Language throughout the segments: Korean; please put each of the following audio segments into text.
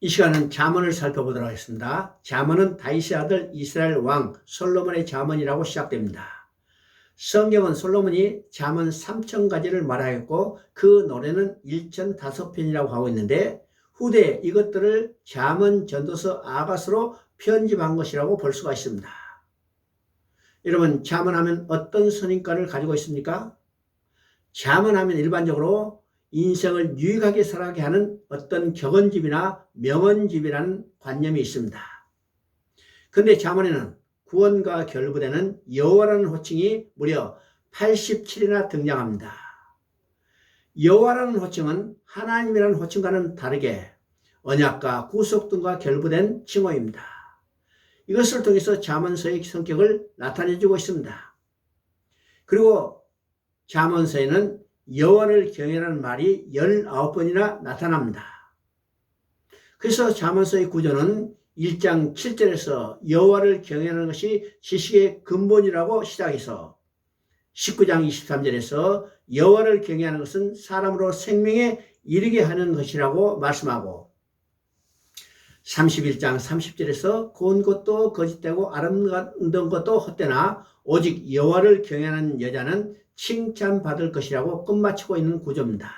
이 시간은 잠언을 살펴보도록 하겠습니다. 잠언은 다윗의 아들 이스라엘 왕 솔로몬의 잠언이라고 시작됩니다. 성경은 솔로몬이 잠언 3,000가지를 말하였고 그 노래는 1,005편이라고 하고 있는데 후대에 이것들을 잠언 전도서 아가서로 편집한 것이라고 볼 수가 있습니다. 여러분, 잠언하면 어떤 선입관을 가지고 있습니까? 잠언하면 일반적으로 인생을 유익하게 살아가게 하는 어떤 격언집이나 명언집이라는 관념이 있습니다. 그런데 잠언에는 구원과 결부되는 여호와라는 호칭이 무려 87이나 등장합니다. 여호와라는 호칭은 하나님이라는 호칭과는 다르게 언약과 구속 등과 결부된 칭호입니다. 이것을 통해서 잠언서의 성격을 나타내주고 있습니다. 그리고 잠언서에는 여호와를 경외하는 말이 19번이나 나타납니다. 그래서 잠언서의 구조는 1장 7절에서 여호와를 경외하는 것이 지식의 근본이라고 시작해서 19장 23절에서 여호와를 경외하는 것은 사람으로 생명에 이르게 하는 것이라고 말씀하고 31장 30절에서 고운 것도 거짓되고 아름다운 것도 헛되나 오직 여호와를 경외하는 여자는 칭찬받을 것이라고 끝마치고 있는 구조입니다.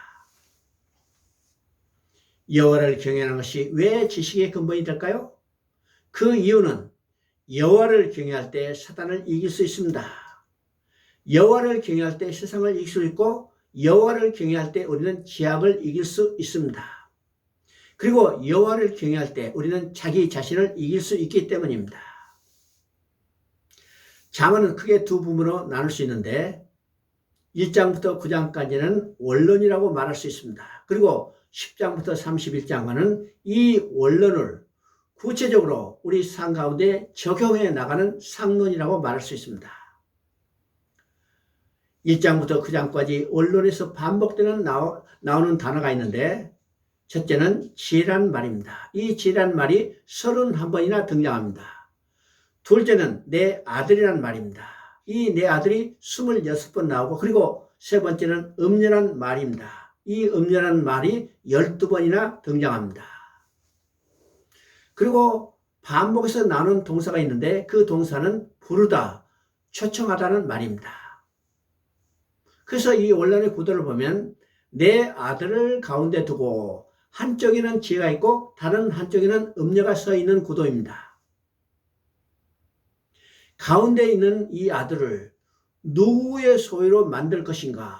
여호와를 경외하는 것이 왜 지식의 근본이 될까요? 그 이유는 여호와를 경외할 때 사단을 이길 수 있습니다. 여호와를 경외할 때 세상을 이길 수 있고 여호와를 경외할 때 우리는 죄악을 이길 수 있습니다. 그리고 여호와를 경외할 때 우리는 자기 자신을 이길 수 있기 때문입니다. 잠언은 크게 두 부분으로 나눌 수 있는데 1장부터 9장까지는 원론이라고 말할 수 있습니다. 그리고 10장부터 31장과는 이 원론을 구체적으로 우리 삶 가운데 적용해 나가는 상론이라고 말할 수 있습니다. 1장부터 9장까지 원론에서 반복되는 나오는 단어가 있는데 첫째는 지혜라는 말입니다. 이 지혜라는 말이 31번이나 등장합니다. 둘째는 내 아들이라는 말입니다. 이 내 아들이 26번 나오고 그리고 세 번째는 음녀란 말입니다. 이 음녀란 말이 12번이나 등장합니다. 그리고 반복해서 나오는 동사가 있는데 그 동사는 부르다, 초청하다는 말입니다. 그래서 이 원론의 구도를 보면 내 아들을 가운데 두고 한쪽에는 지혜가 있고 다른 한쪽에는 음녀가 서 있는 구도입니다. 가운데 있는 이 아들을 누구의 소유로 만들 것인가?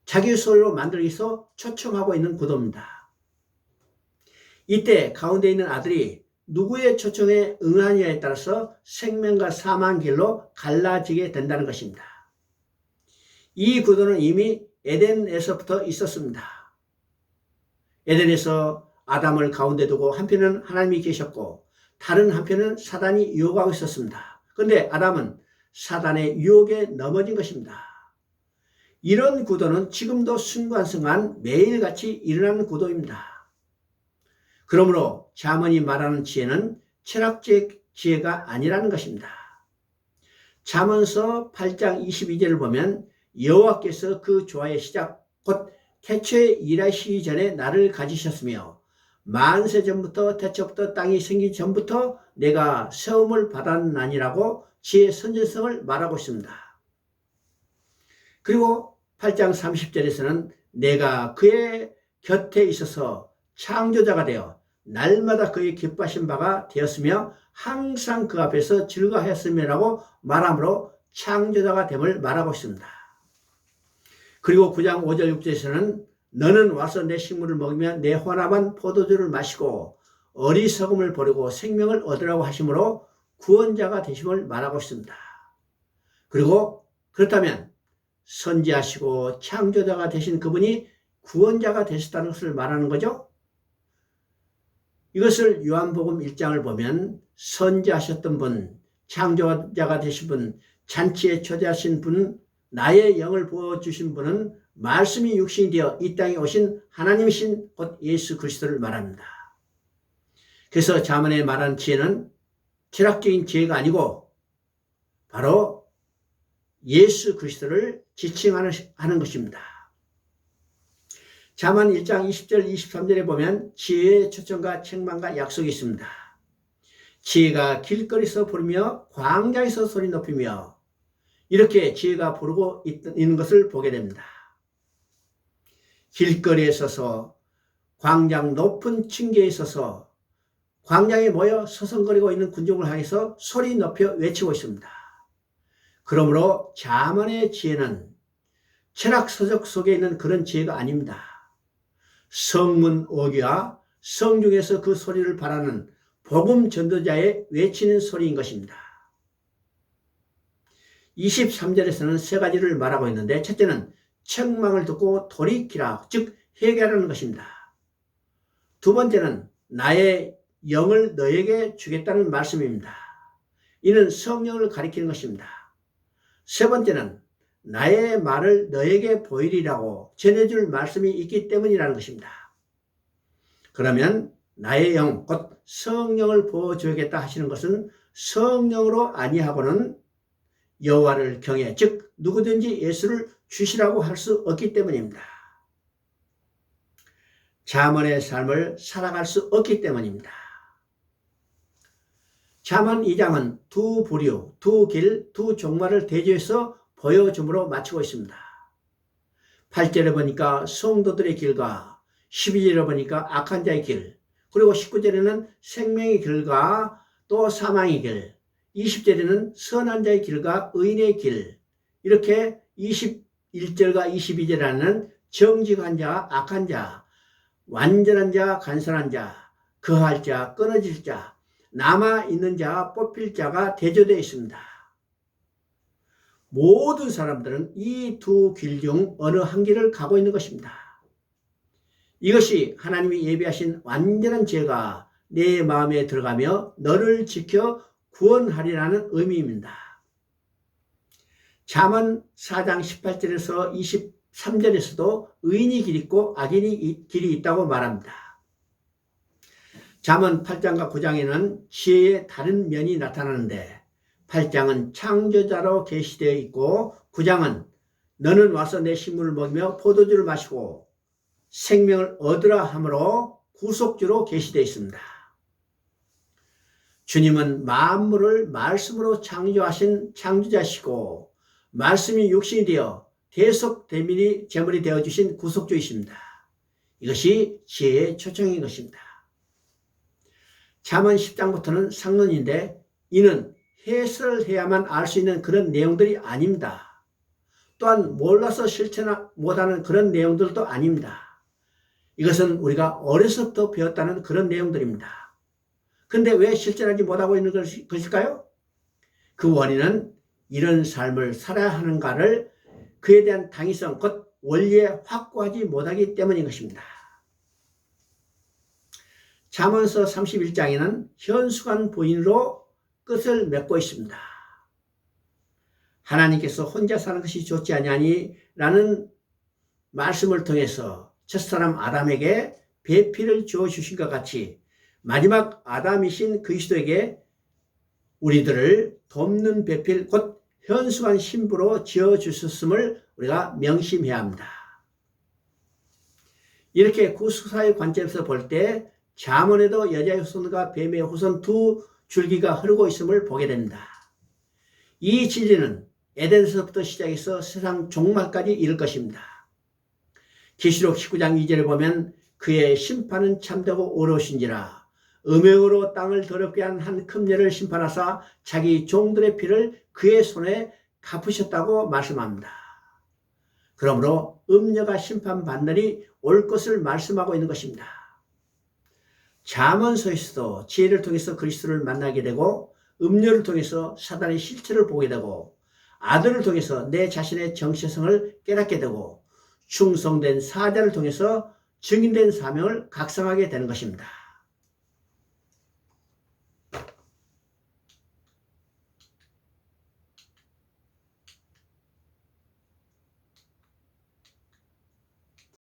자기 소유로 만들기 위해서 초청하고 있는 구도입니다. 이때 가운데 있는 아들이 누구의 초청에 응하느냐에 따라서 생명과 사망 길로 갈라지게 된다는 것입니다. 이 구도는 이미 에덴에서부터 있었습니다. 에덴에서 아담을 가운데 두고 한편은 하나님이 계셨고 다른 한편은 사단이 유혹하고 있었습니다. 그런데 아담은 사단의 유혹에 넘어진 것입니다. 이런 구도는 지금도 순간순간 매일같이 일어나는 구도입니다. 그러므로 잠언이 말하는 지혜는 철학적 지혜가 아니라는 것입니다. 잠언서 8장 22절을 보면 여호와께서 그 조화의 시작 곧 태초에 일하시기 전에 나를 가지셨으며 만세 전부터 태초부터 땅이 생기기 전부터 내가 세움을 받았나니라고 지혜의 선전성을 말하고 있습니다. 그리고 8장 30절에서는 내가 그의 곁에 있어서 창조자가 되어 날마다 그의 기뻐하신 바가 되었으며 항상 그 앞에서 즐거워하였음이라고 말하므로 창조자가 됨을 말하고 있습니다. 그리고 9장 5절 6절에서는 너는 와서 내 식물을 먹으며 내 혼합한 포도주를 마시고 어리석음을 버리고 생명을 얻으라고 하심으로 구원자가 되심을 말하고 있습니다. 그리고 그렇다면 선지하시고 창조자가 되신 그분이 구원자가 되셨다는 것을 말하는 거죠. 이것을 요한복음 1장을 보면 선지하셨던 분, 창조자가 되신 분, 잔치에 초대하신 분, 나의 영을 부어주신 분은 말씀이 육신이 되어 이 땅에 오신 하나님이신 곧 예수 그리스도를 말합니다. 그래서 잠언에 말하는 지혜는 철학적인 지혜가 아니고 바로 예수 그리스도를 지칭하는 것입니다. 잠언 1장 20절 23절에 보면 지혜의 초청과 책망과 약속이 있습니다. 지혜가 길거리에서 부르며 광야에서 소리 높이며 이렇게 지혜가 부르고 있는 것을 보게 됩니다. 길거리에 서서 광장 높은 층계에 서서 광장에 모여 서성거리고 있는 군중을 향해서 소리 높여 외치고 있습니다. 그러므로 잠언의 지혜는 철학 서적 속에 있는 그런 지혜가 아닙니다. 성문 어귀와 성중에서 그 소리를 바라는 복음 전도자의 외치는 소리인 것입니다. 23절에서는 세 가지를 말하고 있는데 첫째는 책망을 듣고 돌이키라, 즉 회개하라는 것입니다. 두 번째는 나의 영을 너에게 주겠다는 말씀입니다. 이는 성령을 가리키는 것입니다. 세 번째는 나의 말을 너에게 보이리라고 전해줄 말씀이 있기 때문이라는 것입니다. 그러면 나의 영, 곧 성령을 보여줘야겠다 하시는 것은 성령으로 아니하고는 여호와를 경외, 즉 누구든지 예수를 주시라고 할 수 없기 때문입니다. 잠언의 삶을 살아갈 수 없기 때문입니다. 잠언 2장은 두 부류, 두 길, 두 종말을 대조해서 보여줌으로 마치고 있습니다. 8절에 보니까 성도들의 길과 12절에 보니까 악한 자의 길, 그리고 19절에는 생명의 길과 또 사망의 길, 20절에는 선한 자의 길과 의인의 길, 이렇게 21절과 22절에는 정직한 자, 악한 자, 완전한 자, 간선한 자, 거할 자, 끊어질 자, 남아있는 자, 뽑힐 자가 대조되어 있습니다. 모든 사람들은 이 두 길 중 어느 한 길을 가고 있는 것입니다. 이것이 하나님이 예비하신 완전한 지혜가 내 마음에 들어가며 너를 지켜 구원하리라는 의미입니다. 잠언 4장 18절에서 23절에서도 의인이 길 있고 악인이 길이 있다고 말합니다. 잠언 8장과 9장에는 지혜의 다른 면이 나타나는데 8장은 창조자로 계시되어 있고 9장은 너는 와서 내 식물을 먹이며 포도주를 마시고 생명을 얻으라 함으로 구속주로 계시되어 있습니다. 주님은 만물을 말씀으로 창조하신 창조자시고 말씀이 육신이 되어 대속대민이 제물이 되어주신 구속주이십니다. 이것이 지혜의 초청인 것입니다. 잠언 10장부터는 상론인데 이는 해설을 해야만 알 수 있는 그런 내용들이 아닙니다. 또한 몰라서 실천 못하는 그런 내용들도 아닙니다. 이것은 우리가 어려서부터 배웠다는 그런 내용들입니다. 그런데 왜 실천하지 못하고 있는 것일까요? 그 원인은 이런 삶을 살아야 하는가를 그에 대한 당위성, 곧 원리에 확고하지 못하기 때문인 것입니다. 잠언서 31장에는 현수간 부인으로 끝을 맺고 있습니다. 하나님께서 혼자 사는 것이 좋지 아니하니 라는 말씀을 통해서 첫사람 아담에게 배필을 주어주신 것 같이 마지막 아담이신 그리스도에게 우리들을 돕는 배필, 곧 현수한 신부로 지어주셨음을 우리가 명심해야 합니다. 이렇게 구속사의 관점에서 볼 때 잠언에도 여자의 후손과 뱀의 후손 두 줄기가 흐르고 있음을 보게 됩니다. 이 진리는 에덴에서부터 시작해서 세상 종말까지 이를 것입니다. 계시록 19장 2절에 보면 그의 심판은 참되고 어려우신지라 음행으로 땅을 더럽게 한 한 금녀를 심판하사 자기 종들의 피를 그의 손에 갚으셨다고 말씀합니다. 그러므로 음녀가 심판받느니 올 것을 말씀하고 있는 것입니다. 잠언서에서도 지혜를 통해서 그리스도를 만나게 되고 음녀를 통해서 사단의 실체를 보게 되고 아들을 통해서 내 자신의 정체성을 깨닫게 되고 충성된 사자를 통해서 증인된 사명을 각성하게 되는 것입니다.